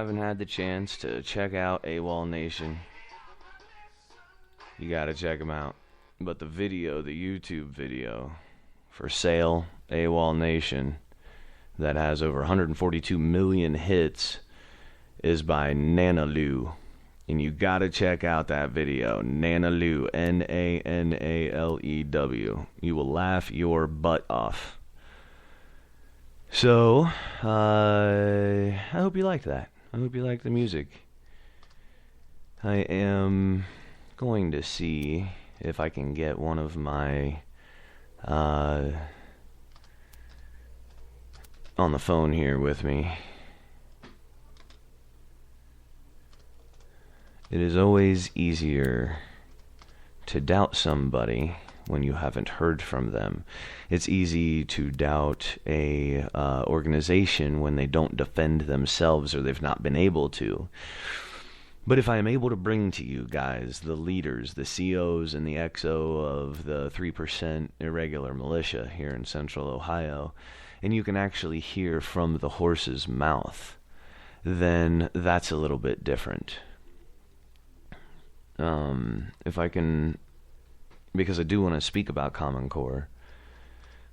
haven't had the chance to check out AWOL Nation, you gotta check them out. But the YouTube video for sale, AWOL Nation, that has over 142 million hits, is by Nanalew. And you gotta check out that video. Nanalew, Nanalew. You will laugh your butt off. So, I hope you liked that. I hope you liked the music. I am going to see if I can get one of my on the phone here with me. It is always easier to doubt somebody when you haven't heard from them. It's easy to doubt a organization when they don't defend themselves or they've not been able to. But if I am able to bring to you guys the leaders, the COs and the XO of the 3% irregular militia here in central Ohio, and you can actually hear from the horse's mouth, then that's a little bit different. If I can, because I do want to speak about Common Core,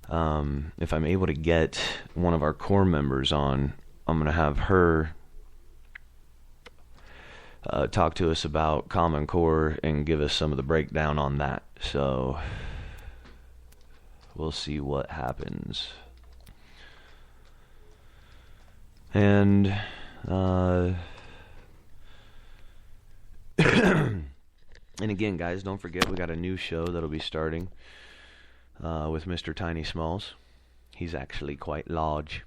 if I'm able to get one of our core members on, I'm going to have her talk to us about Common Core and give us some of the breakdown on that. So we'll see what happens. And and again, guys, don't forget we got a new show that'll be starting with Mr. Tiny Smalls. He's actually quite large.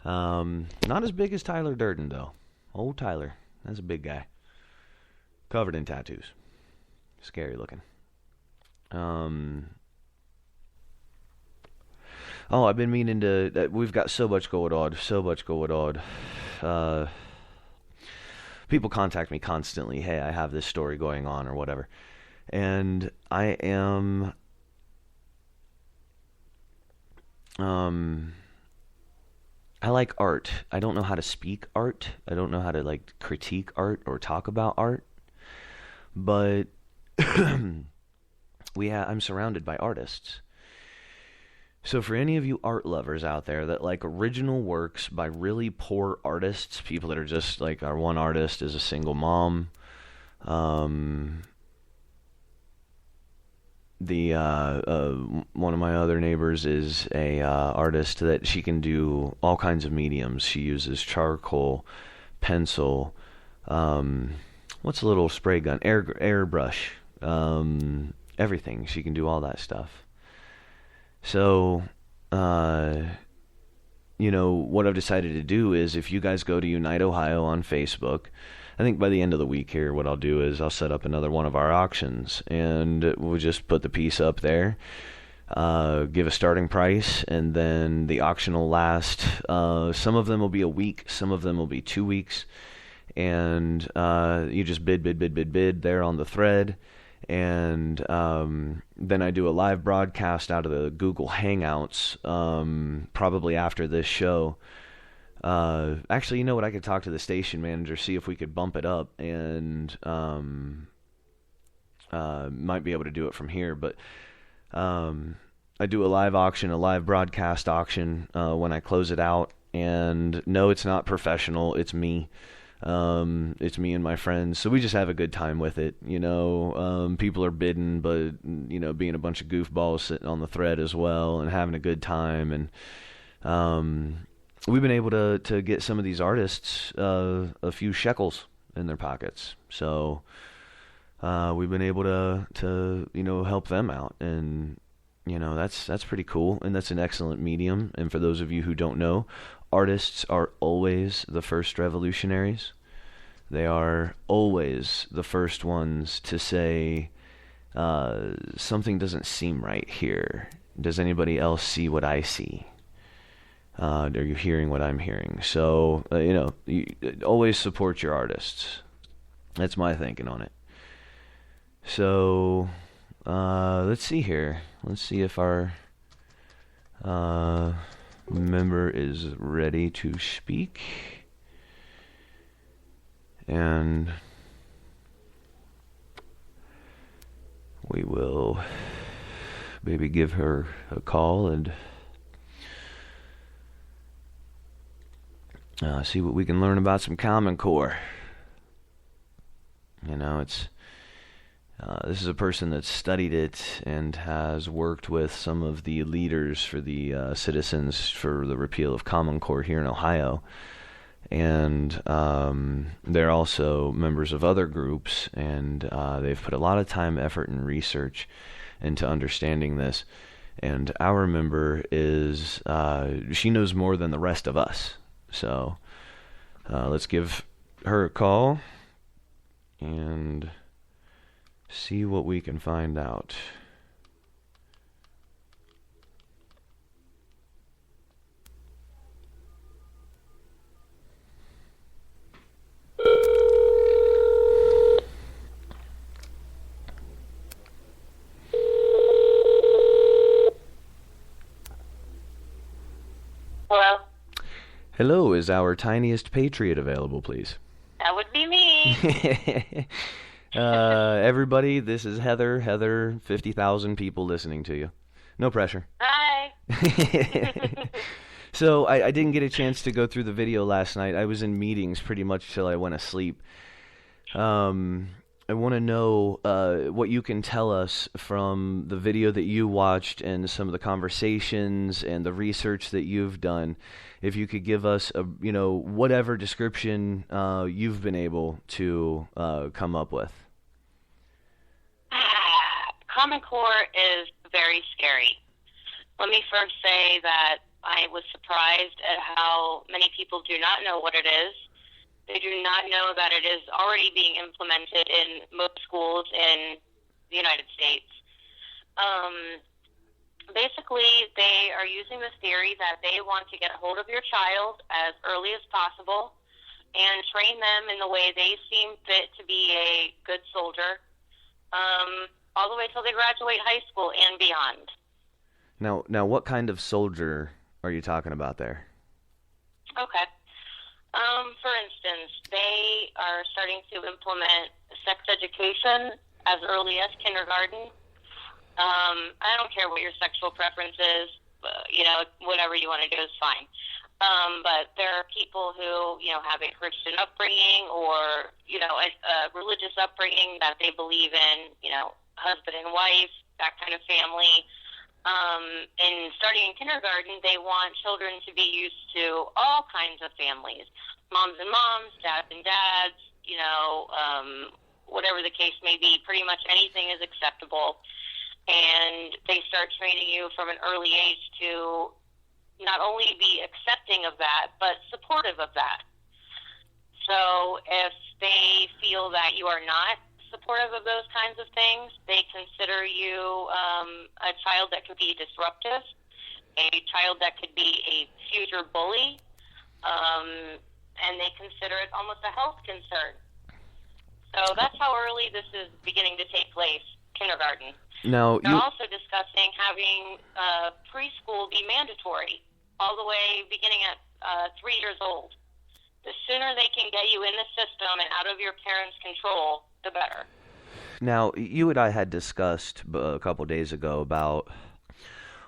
Not as big as Tyler Durden, though. Old Tyler, that's a big guy. Covered in tattoos. Scary looking. Oh, I've been meaning to... we've got so much going on. People contact me constantly. Hey, I have this story going on or whatever. And I am... I like art. I don't know how to speak art. I don't know how to critique art or talk about art. But I'm surrounded by artists. So for any of you art lovers out there that like original works by really poor artists, people that are just like, our one artist is a single mom. One of my other neighbors is a artist that she can do all kinds of mediums. She uses charcoal, pencil, what's a little spray gun, airbrush, everything. She can do all that stuff. So, what I've decided to do is if you guys go to Unite Ohio on Facebook, I think by the end of the week here, what I'll do is I'll set up another one of our auctions, and we'll just put the piece up there, give a starting price, and then the auction will last. Some of them will be a week, some of them will be 2 weeks, and you just bid there on the thread. And then I do a live broadcast out of the Google Hangouts, probably after this show. Actually, you know what? I could talk to the station manager, see if we could bump it up, and might be able to do it from here. But I do a live auction, a live broadcast auction when I close it out. And no, it's not professional. It's me. It's me and my friends, so we just have a good time with it. People are bidding, but being a bunch of goofballs sitting on the thread as well and having a good time. And we've been able to get some of these artists a few shekels in their pockets, so we've been able to help them out, and that's pretty cool, and that's an excellent medium. And for those of you who don't know, artists are always the first revolutionaries. They are always the first ones to say, something doesn't seem right here. Does anybody else see what I see? Are you hearing what I'm hearing? So, you always support your artists. That's my thinking on it. So, let's see here. Let's see if our member is ready to speak. And we will maybe give her a call and see what we can learn about some Common Core. You know, this is a person that's studied it and has worked with some of the leaders for the citizens for the repeal of Common Core here in Ohio. And they're also members of other groups, and they've put a lot of time, effort, and research into understanding this. And our member is, she knows more than the rest of us. So let's give her a call and see what we can find out. Hello? Hello, is our tiniest patriot available, please? That would be me. Everybody, this is Heather. Heather, 50,000 people listening to you. No pressure. Hi. So I didn't get a chance to go through the video last night. I was in meetings pretty much till I went to sleep. I want to know what you can tell us from the video that you watched and some of the conversations and the research that you've done. If you could give us whatever description you've been able to come up with. Common Core is very scary. Let me first say that I was surprised at how many people do not know what it is. They do not know that it is already being implemented in most schools in the United States. Basically, they are using this theory that they want to get a hold of your child as early as possible and train them in the way they seem fit to be a good soldier, all the way till they graduate high school and beyond. Now, what kind of soldier are you talking about there? Okay. For instance, they are starting to implement sex education as early as kindergarten. I don't care what your sexual preference is, whatever you want to do is fine. But there are people who, have a Christian upbringing or, a religious upbringing that they believe in, husband and wife, that kind of family. And starting in kindergarten, they want children to be used to all kinds of families, moms and moms, dads and dads, whatever the case may be. Pretty much anything is acceptable. And they start training you from an early age to not only be accepting of that, but supportive of that. So if they feel that you are not supportive of those kinds of things, they consider you a child that could be disruptive, a child that could be a future bully, and they consider it almost a health concern. So that's how early this is beginning to take place, kindergarten. Now, they're also discussing having preschool be mandatory, all the way beginning at 3 years old. The sooner they can get you in the system and out of your parents' control, the better. Now, you and I had discussed a couple days ago about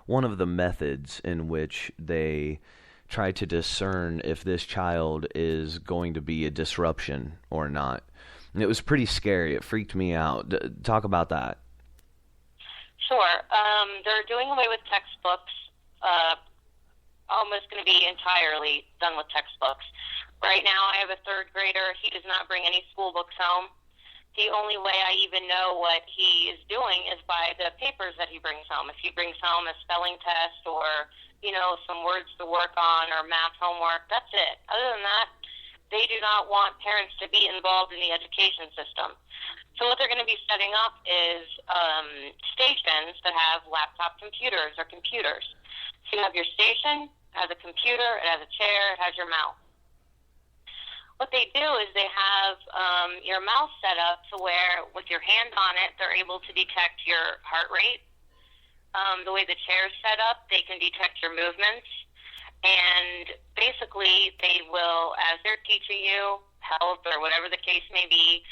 one of the methods in which they try to discern if this child is going to be a disruption or not. And it was pretty scary. It freaked me out. Talk about that. Sure. They're doing away with textbooks. Almost going to be entirely done with textbooks. Right now, I have a third grader. He does not bring any school books home. The only way I even know what he is doing is by the papers that he brings home. If he brings home a spelling test or, some words to work on or math homework, that's it. Other than that, they do not want parents to be involved in the education system. So what they're going to be setting up is stations that have laptop computers or computers. So you have your station, it has a computer, it has a chair, it has your mouse. What they do is they have your mouse set up to where with your hand on it, they're able to detect your heart rate. The way the chair is set up, they can detect your movements. And basically, they will, as they're teaching you, health, or whatever the case may be,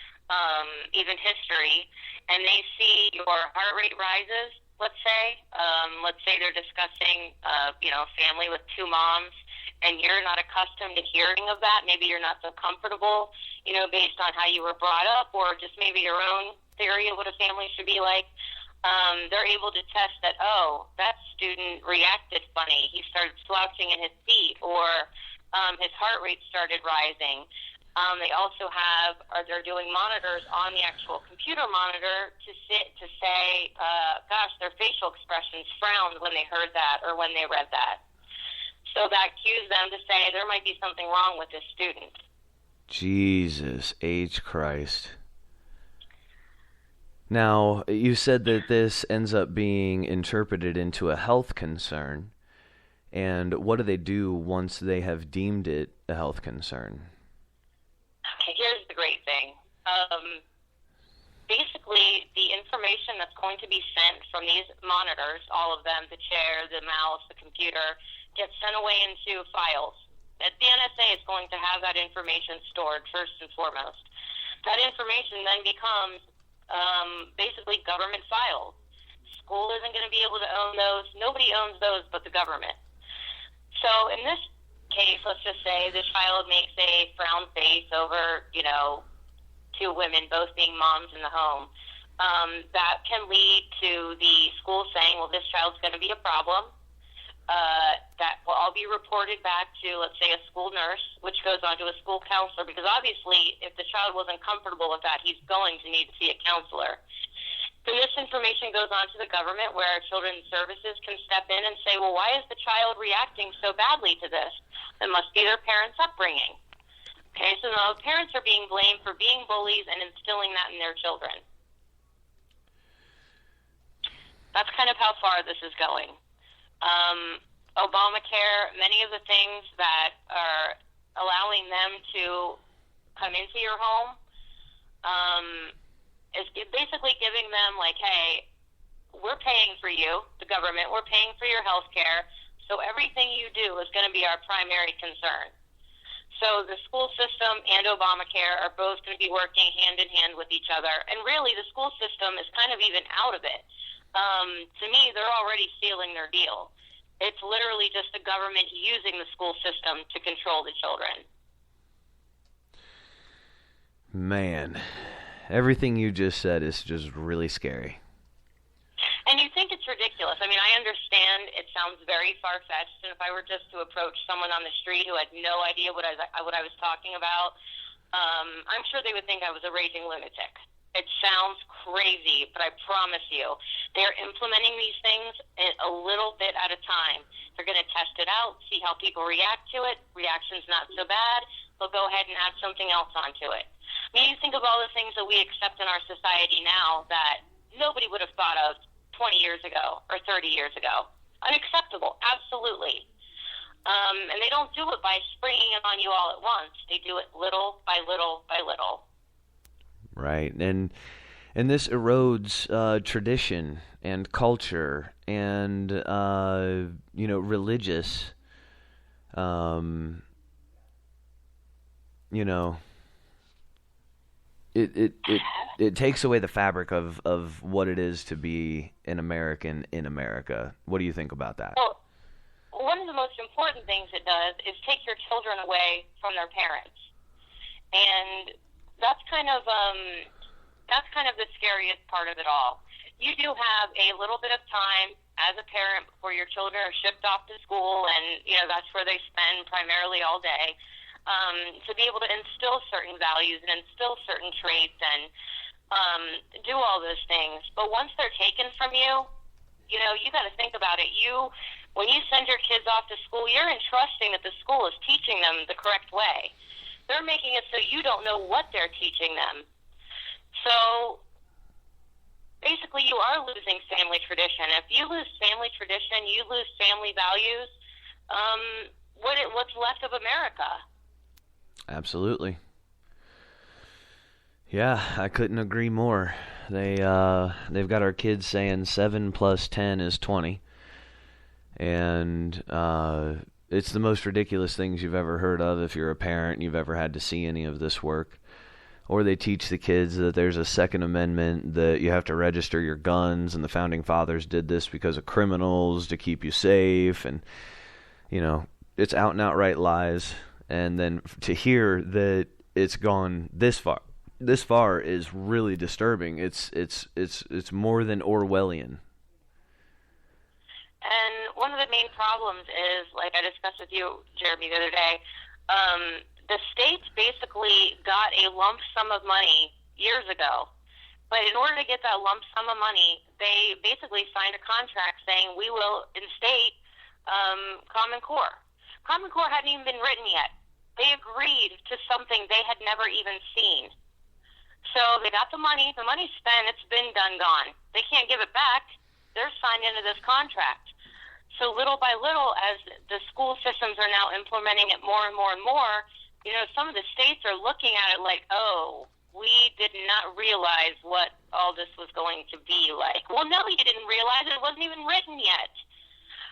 even history, and they see your heart rate rises, let's say they're discussing, family with two moms, and you're not accustomed to hearing of that. Maybe you're not so comfortable, based on how you were brought up, or just maybe your own theory of what a family should be like. They're able to test that, that student reacted funny. He started slouching in his seat, or his heart rate started rising. They also they're doing monitors on the actual computer monitor to say, their facial expressions frowned when they heard that or when they read that. So that cues them to say there might be something wrong with this student. Jesus H. Christ. Now, you said that this ends up being interpreted into a health concern. And what do they do once they have deemed it a health concern? Okay, here's the great thing. Basically, the information that's going to be sent from these monitors, all of them, the chair, the mouse, the computer, gets sent away into files. The NSA is going to have that information stored first and foremost. That information then becomes basically government files. School isn't going to be able to own those. Nobody owns those but the government. So in this case, let's just say the child makes a frown face over, two women, both being moms in the home. That can lead to the school saying, well, this child's going to be a problem. That will all be reported back to, let's say, a school nurse, which goes on to a school counselor, because obviously if the child wasn't comfortable with that, he's going to need to see a counselor. Then this information goes on to the government, where Children's Services can step in and say, well, why is the child reacting so badly to this? It must be their parents' upbringing. Okay, so now parents are being blamed for being bullies and instilling that in their children. That's kind of how far this is going. Obamacare, many of the things that are allowing them to come into your home, is basically giving them like, hey, we're paying for you, the government, we're paying for your health care, so everything you do is going to be our primary concern. So the school system and Obamacare are both going to be working hand in hand with each other, and really the school system is kind of even out of it. To me, they're already sealing their deal. It's literally just the government using the school system to control the children. Man, everything you just said is just really scary. And you think it's ridiculous. I mean, I understand it sounds very far-fetched, and if I were just to approach someone on the street who had no idea what I was talking about, I'm sure they would think I was a raging lunatic. It sounds crazy, but I promise you, they're implementing these things a little bit at a time. They're going to test it out, see how people react to it. Reaction's not so bad. They'll go ahead and add something else onto it. I mean, you think of all the things that we accept in our society now that nobody would have thought of 20 years ago or 30 years ago. Unacceptable, absolutely. And they don't do it by springing it on you all at once. They do it little by little by little. Right, and this erodes tradition and culture and religious, it takes away the fabric of what it is to be an American in America. What do you think about that? Well, one of the most important things it does is take your children away from their parents, and that's kind of the scariest part of it all. You do have a little bit of time as a parent before your children are shipped off to school, and that's where they spend primarily all day, to be able to instill certain values and instill certain traits and do all those things. But once they're taken from you, you got to think about it. When you send your kids off to school, you're entrusting that the school is teaching them the correct way. They're making it so you don't know what they're teaching them. So basically you are losing family tradition. If you lose family tradition, you lose family values. What's left of America? Absolutely. Yeah, I couldn't agree more. They've got our kids saying 7 + 10 is 20. And It's the most ridiculous things you've ever heard of if you're a parent and you've ever had to see any of this work. Or they teach the kids that there's a Second Amendment, that you have to register your guns, and the Founding Fathers did this because of criminals to keep you safe, and, it's out and outright lies. And then to hear that it's gone this far is really disturbing. It's more than Orwellian. And one of the main problems is, like I discussed with you, Jeremy, the other day, the states basically got a lump sum of money years ago. But in order to get that lump sum of money, they basically signed a contract saying we will instate Common Core. Common Core hadn't even been written yet. They agreed to something they had never even seen. So they got the money's spent, it's been done, gone. They can't give it back. They're signed into this contract. So little by little, as the school systems are now implementing it more and more and more, some of the states are looking at it like, oh, we did not realize what all this was going to be like. Well, no, you didn't realize it. It wasn't even written yet.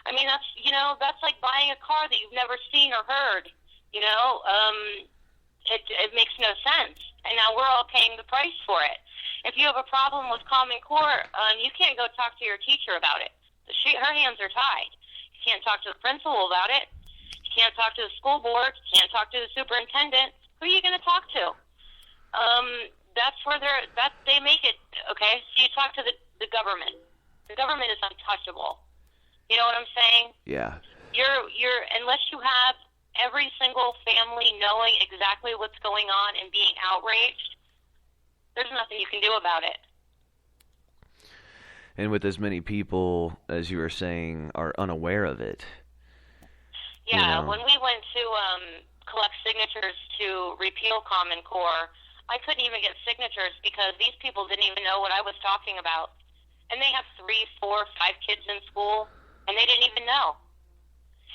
I mean, that's like buying a car that you've never seen or heard. It makes no sense. And now we're all paying the price for it. If you have a problem with Common Core, you can't go talk to your teacher about it. Her hands are tied. You can't talk to the principal about it. You can't talk to the school board. You can't talk to the superintendent. Who are you going to talk to? That's where they make it, okay? So you talk to the government. The government is untouchable. You know what I'm saying? Yeah. You're unless you have every single family knowing exactly what's going on and being outraged, there's nothing you can do about it. And with as many people, as you were saying, are unaware of it. Yeah, when we went to collect signatures to repeal Common Core, I couldn't even get signatures because these people didn't even know what I was talking about. And they have 3, 4, 5 kids in school, and they didn't even know.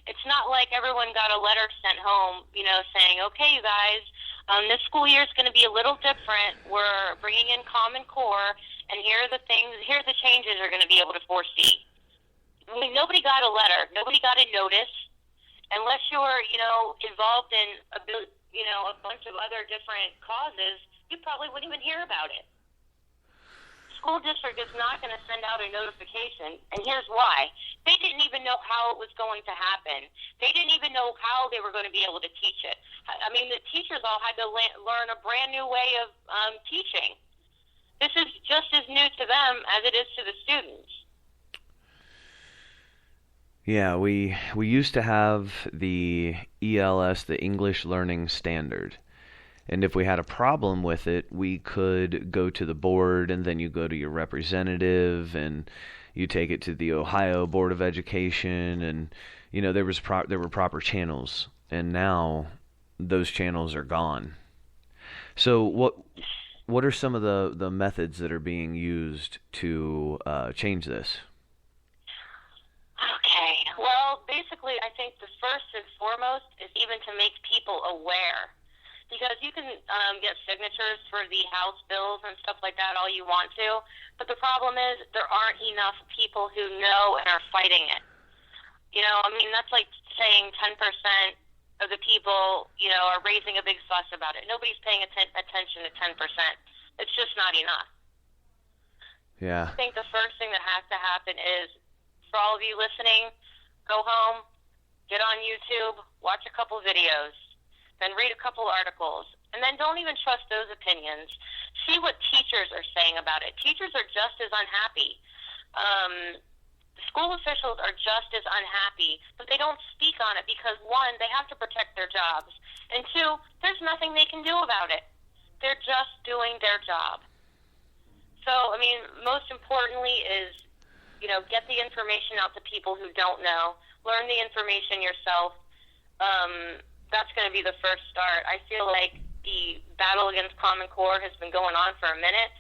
It's not like everyone got a letter sent home, saying, okay, you guys, this school year is going to be a little different. We're bringing in Common Core, and here are the changes you're going to be able to foresee. I mean, nobody got a letter. Nobody got a notice. Unless you were, involved in a bunch of other different causes, you probably wouldn't even hear about it. School district is not going to send out a notification, and here's why. They didn't even know how it was going to happen. They didn't even know how they were going to be able to teach it. I mean, the teachers all had to learn a brand new way of teaching. This is just as new to them as it is to the students. Yeah, we used to have the ELS, the English Learning Standard. And if we had a problem with it, we could go to the board, and then you go to your representative, and you take it to the Ohio Board of Education, and there were proper channels. And now those channels are gone. So what are some of the methods that are being used to change this? Okay. Well, basically, I think the first and foremost is even to make people aware. Because you can get signatures for the House bills and stuff like that all you want to, but the problem is there aren't enough people who know and are fighting it. That's like saying 10% of the people, are raising a big fuss about it. Nobody's paying attention to 10%. It's just not enough. Yeah. I think the first thing that has to happen is, for all of you listening, go home, get on YouTube, watch a couple videos, then read a couple articles, and then don't even trust those opinions. See what teachers are saying about it. Teachers are just as unhappy. School officials are just as unhappy, but they don't speak on it because, one, they have to protect their jobs, and two, there's nothing they can do about it. They're just doing their job. So, most importantly is, get the information out to people who don't know. Learn the information yourself. That's going to be the first start. I feel like the battle against Common Core has been going on for a minute,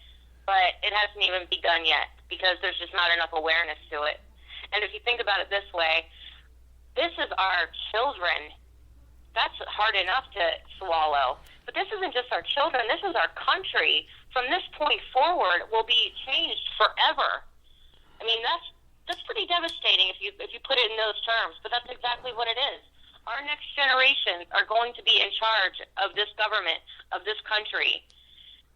but it hasn't even begun yet because there's just not enough awareness to it. And if you think about it this way, this is our children. That's hard enough to swallow. But this isn't just our children. This is our country. From this point forward, will be changed forever. That's pretty devastating if you put it in those terms, but that's exactly what it is. Our next generations are going to be in charge of this government, of this country.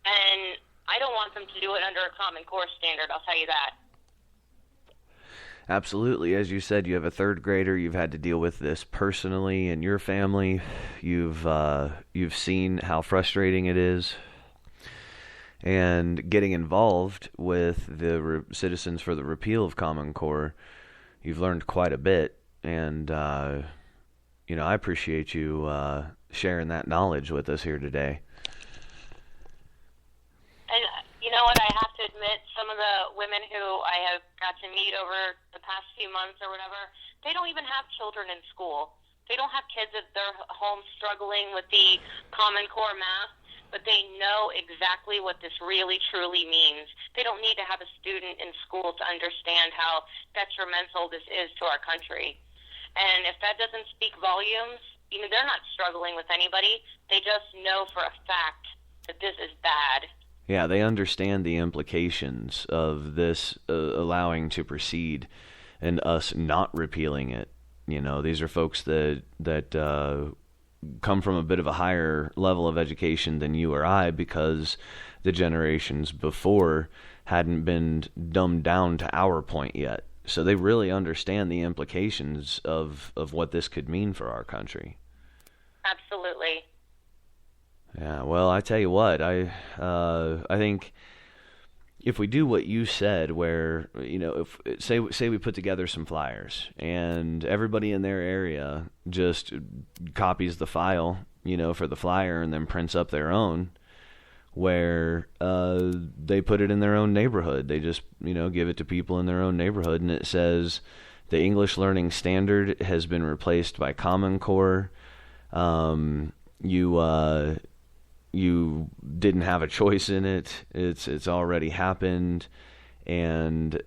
And I don't want them to do it under a Common Core standard, I'll tell you that. Absolutely. As you said, you have a third grader. You've had to deal with this personally in your family. You've seen how frustrating it is. And getting involved with the Citizens for the Repeal of Common Core, you've learned quite a bit. And, I appreciate you sharing that knowledge with us here today. And you know what, I have to admit, some of the women who I have got to meet over the past few months or whatever, they don't even have children in school. They don't have kids at their home struggling with the Common Core math, but they know exactly what this really, truly means. They don't need to have a student in school to understand how detrimental this is to our country. And if that doesn't speak volumes, they're not struggling with anybody. They just know for a fact that this is bad. Yeah, they understand the implications of this allowing to proceed and us not repealing it. These are folks that come from a bit of a higher level of education than you or I, because the generations before hadn't been dumbed down to our point yet. So they really understand the implications of what this could mean for our country. Absolutely. Yeah, well, I tell you what, I think if we do what you said, where if say we put together some flyers and everybody in their area just copies the file, for the flyer and then prints up their own, where they put it in their own neighborhood. They just give it to people in their own neighborhood, and it says the English Learning Standard has been replaced by Common Core. You didn't have a choice in it. It's already happened. And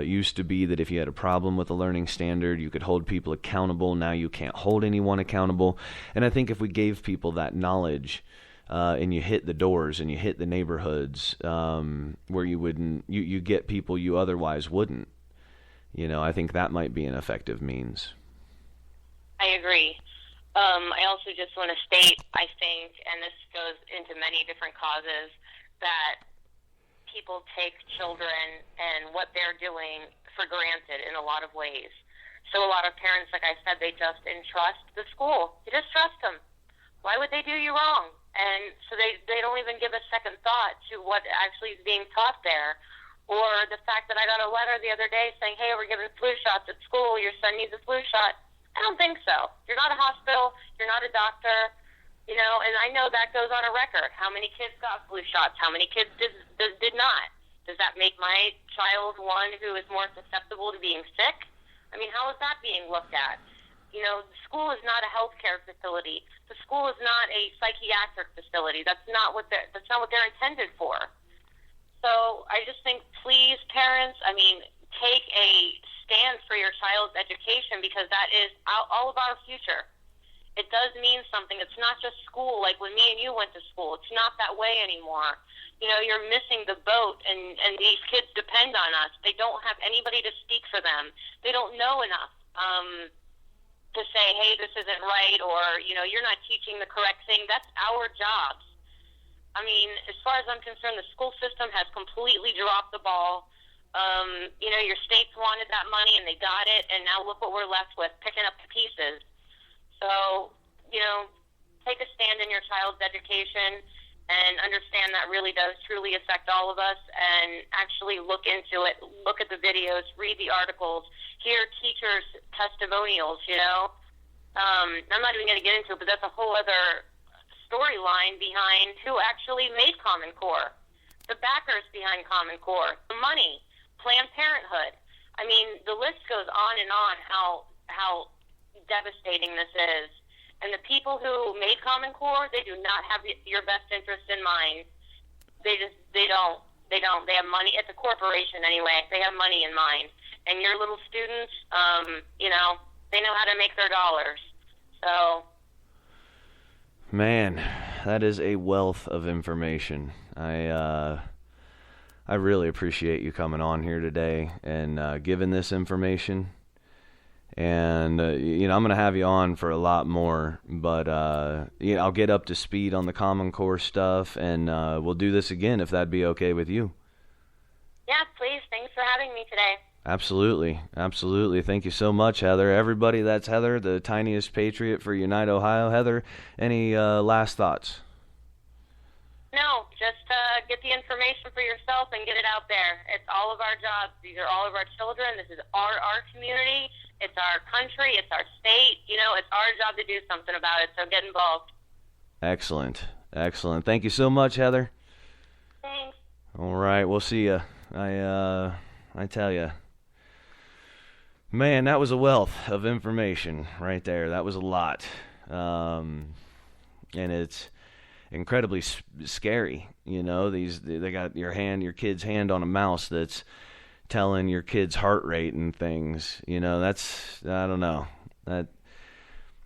used to be that if you had a problem with the learning standard, you could hold people accountable. Now you can't hold anyone accountable. And I think if we gave people that knowledge, and you hit the doors and you hit the neighborhoods where you get people you otherwise wouldn't, I think that might be an effective means. I agree. I also just want to state, I think, and this goes into many different causes, that people take children and what they're doing for granted in a lot of ways. So a lot of parents, like I said, they just entrust the school. You just trust them. Why would they do you wrong? And so they don't even give a second thought to what actually is being taught there. Or the fact that I got a letter the other day saying, hey, we're giving flu shots at school. Your son needs a flu shot. I don't think so. You're not a hospital. You're not a doctor. And I know that goes on a record. How many kids got flu shots? How many kids did not? Does that make my child one who is more susceptible to being sick? I mean, how is that being looked at? The school is not a healthcare facility. The school is not a psychiatric facility. That's not what they're intended for. So I just think, please, parents, take a stand for your child's education, because that is all of our future. It does mean something. It's not just school like when me and you went to school. It's not that way anymore. You're missing the boat, and these kids depend on us. They don't have anybody to speak for them. They don't know enough to say, hey, this isn't right, or, you're not teaching the correct thing. That's our jobs. As far as I'm concerned, the school system has completely dropped the ball. Your states wanted that money and they got it, and now look what we're left with, picking up the pieces. So, take a stand in your child's education and understand that really does truly affect all of us, and actually look into it, look at the videos, read the articles, hear teachers' testimonials, I'm not even going to get into it, but that's a whole other storyline behind who actually made Common Core, the backers behind Common Core, the money, Planned Parenthood. The list goes on and on how devastating this is. And the people who made Common Core, they do not have your best interest in mind. They don't. They have money. It's a corporation anyway. They have money in mind. And your little students, they know how to make their dollars. So. Man, that is a wealth of information. I really appreciate you coming on here today and giving this information. And I'm going to have you on for a lot more, but I'll get up to speed on the Common Core stuff, and we'll do this again if that'd be okay with you. Yeah, please. Thanks for having me today. Absolutely. Thank you so much, Heather. Everybody, that's Heather, the tiniest patriot for Unite Ohio. Heather, any last thoughts? No, just get the information for yourself and get it out there. It's all of our jobs. These are all of our children. This is our community. It's our country. It's our state. It's our job to do something about it, so get involved. Excellent. Thank you so much, Heather. Thanks. All right, we'll see you. I tell you, man, that was a wealth of information right there. That was a lot. And it's incredibly scary. They got your kid's hand on a mouse that's telling your kid's heart rate and things. That's, I don't know. That,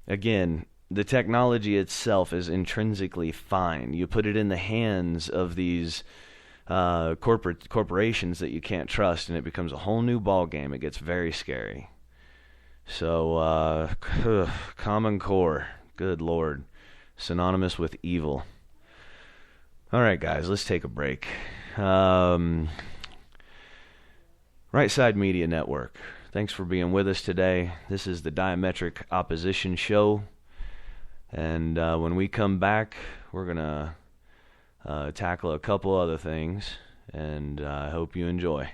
again, the technology itself is intrinsically fine. You put it in the hands of these corporations that you can't trust, and it becomes a whole new ball game. It gets very scary. So, Common Core, good Lord, synonymous with evil. All right, guys, let's take a break. Right Side Media Network, thanks for being with us today. This is the Diametric Opposition Show, and when we come back, we're going to tackle a couple other things, and I hope you enjoy.